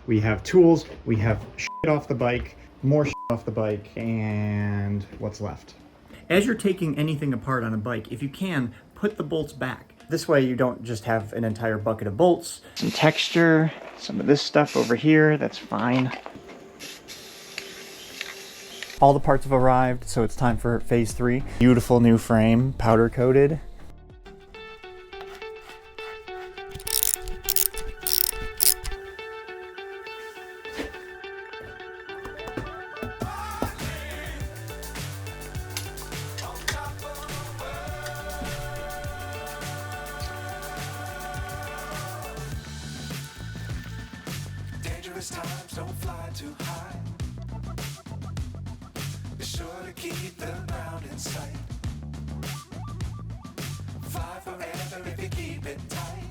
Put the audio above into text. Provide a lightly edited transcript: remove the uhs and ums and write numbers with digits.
we have tools, we have shit off the bike, more shit off the bike, and what's left. As you're taking anything apart on a bike, if you can, put the bolts back. This way you don't just have an entire bucket of bolts. Some texture, some of this stuff over here, that's fine. All the parts have arrived, so it's time for phase 3. Beautiful new frame, powder coated. Dangerous times, don't fly too high. Be sure to keep the ground in sight. Fly forever if you keep it tight.